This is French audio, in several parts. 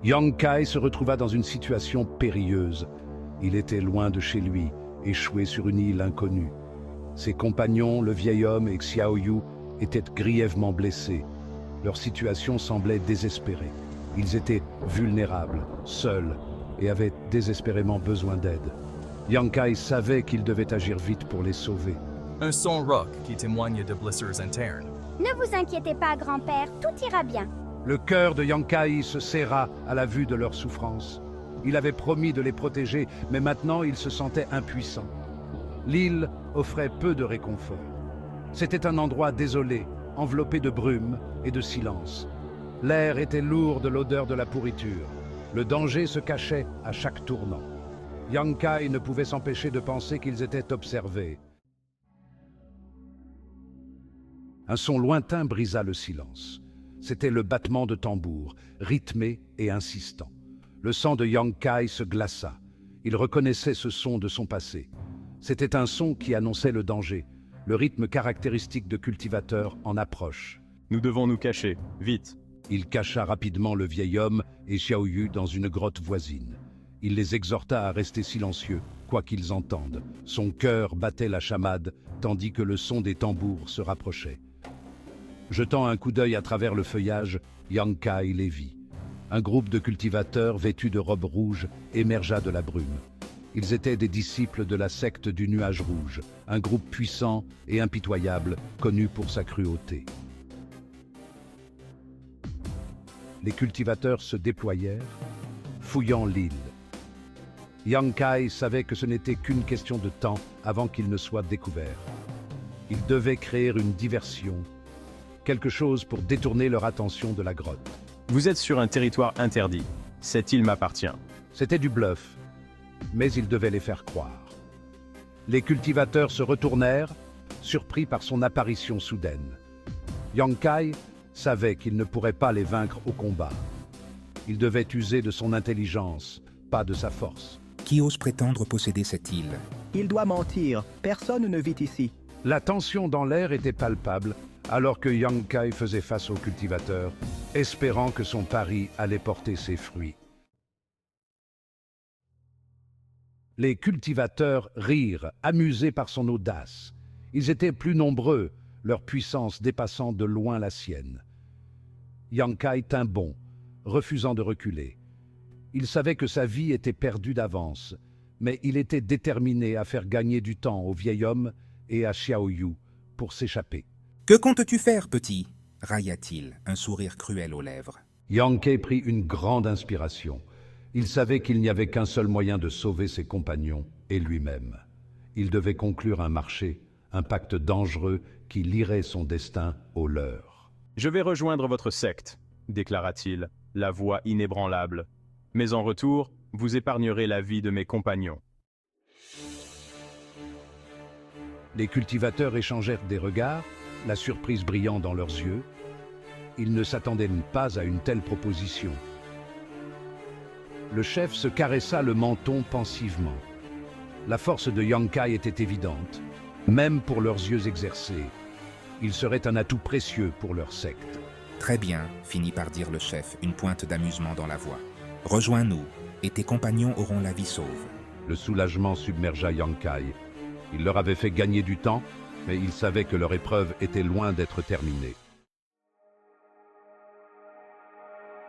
Yang Kai se retrouva dans une situation périlleuse. Il était loin de chez lui, échoué sur une île inconnue. Ses compagnons, le vieil homme et Xiao Yu, étaient grièvement blessés. Leur situation semblait désespérée. Ils étaient vulnérables, seuls, et avaient désespérément besoin d'aide. Yang Kai savait qu'il devait agir vite pour les sauver. Un son rock qui témoigne de blessures internes. Ne vous inquiétez pas, grand-père, tout ira bien. Le cœur de Yang Kai se serra à la vue de leur souffrance. Il avait promis de les protéger, mais maintenant il se sentait impuissant. L'île offrait peu de réconfort. C'était un endroit désolé, enveloppé de brume et de silence. L'air était lourd de l'odeur de la pourriture. Le danger se cachait à chaque tournant. Yang Kai ne pouvait s'empêcher de penser qu'ils étaient observés. Un son lointain brisa le silence. C'était le battement de tambour, rythmé et insistant. Le sang de Yang Kai se glaça. Il reconnaissait ce son de son passé. C'était un son qui annonçait le danger, le rythme caractéristique de cultivateurs en approche. Nous devons nous cacher, vite. Il cacha rapidement le vieil homme et Xiao Yu dans une grotte voisine. Il les exhorta à rester silencieux, quoi qu'ils entendent. Son cœur battait la chamade, tandis que le son des tambours se rapprochait. Jetant un coup d'œil à travers le feuillage, Yang Kai les vit. Un groupe de cultivateurs vêtus de robes rouges émergea de la brume. Ils étaient des disciples de la secte du nuage rouge, un groupe puissant et impitoyable, connu pour sa cruauté. Les cultivateurs se déployèrent, fouillant l'île. Yang Kai savait que ce n'était qu'une question de temps avant qu'il ne soit découvert. Il devait créer une diversion, quelque chose pour détourner leur attention de la grotte. Vous êtes sur un territoire interdit. Cette île m'appartient. C'était du bluff, mais il devait les faire croire. Les cultivateurs se retournèrent, surpris par son apparition soudaine. Yang Kai savait qu'il ne pourrait pas les vaincre au combat. Il devait user de son intelligence, pas de sa force. Qui ose prétendre posséder cette île? Il doit mentir. Personne ne vit ici. La tension dans l'air était palpable, alors que Yang Kai faisait face aux cultivateurs, espérant que son pari allait porter ses fruits. Les cultivateurs rirent, amusés par son audace. Ils étaient plus nombreux, leur puissance dépassant de loin la sienne. Yang Kai tint bon, refusant de reculer. Il savait que sa vie était perdue d'avance, mais il était déterminé à faire gagner du temps au vieil homme et à Xiao Yu pour s'échapper. Que comptes-tu faire, petit? Railla-t-il, un sourire cruel aux lèvres. Yang Kai prit une grande inspiration. Il savait qu'il n'y avait qu'un seul moyen de sauver ses compagnons et lui-même. Il devait conclure un marché, un pacte dangereux qui lierait son destin au leur. Je vais rejoindre votre secte, déclara-t-il, la voix inébranlable. Mais en retour, vous épargnerez la vie de mes compagnons. Les cultivateurs échangèrent des regards, la surprise brillant dans leurs yeux. Ils ne s'attendaient pas à une telle proposition. Le chef se caressa le menton pensivement. La force de Yang Kai était évidente, même pour leurs yeux exercés. Il serait un atout précieux pour leur secte. Très bien, finit par dire le chef, une pointe d'amusement dans la voix. Rejoins-nous, et tes compagnons auront la vie sauve. Le soulagement submergea Yang Kai. Il leur avait fait gagner du temps, mais il savait que leur épreuve était loin d'être terminée.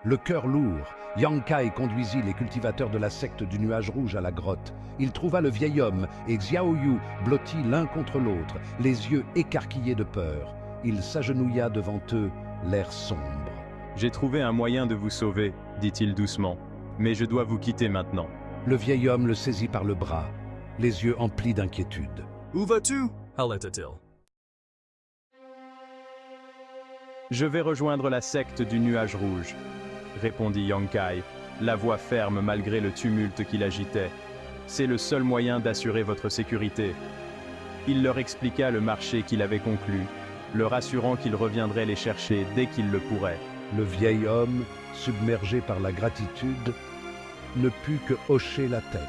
Le cœur lourd, Yang Kai conduisit les cultivateurs de la secte du nuage rouge à la grotte. Il trouva le vieil homme et Xiao Yu blottis l'un contre l'autre, les yeux écarquillés de peur. Il s'agenouilla devant eux, l'air sombre. J'ai trouvé un moyen de vous sauver, dit-il doucement. Mais je dois vous quitter maintenant. Le vieil homme le saisit par le bras, les yeux emplis d'inquiétude. Où vas-tu? Halata-t-il. Je vais rejoindre la secte du nuage rouge, répondit Yang Kai, la voix ferme malgré le tumulte qui l'agitait. C'est le seul moyen d'assurer votre sécurité. Il leur expliqua le marché qu'il avait conclu, leur assurant qu'il reviendrait les chercher dès qu'il le pourrait. Le vieil homme, submergé par la gratitude, ne put que hocher la tête.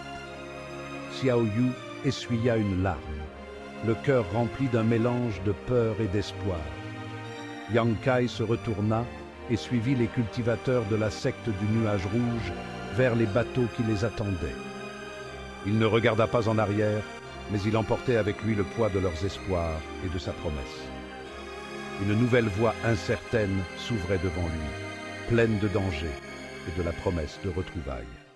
Xiao Yu essuya une larme, le cœur rempli d'un mélange de peur et d'espoir. Yang Kai se retourna, et suivit les cultivateurs de la secte du nuage rouge vers les bateaux qui les attendaient. Il ne regarda pas en arrière, mais il emportait avec lui le poids de leurs espoirs et de sa promesse. Une nouvelle voie incertaine s'ouvrait devant lui, pleine de dangers et de la promesse de retrouvailles.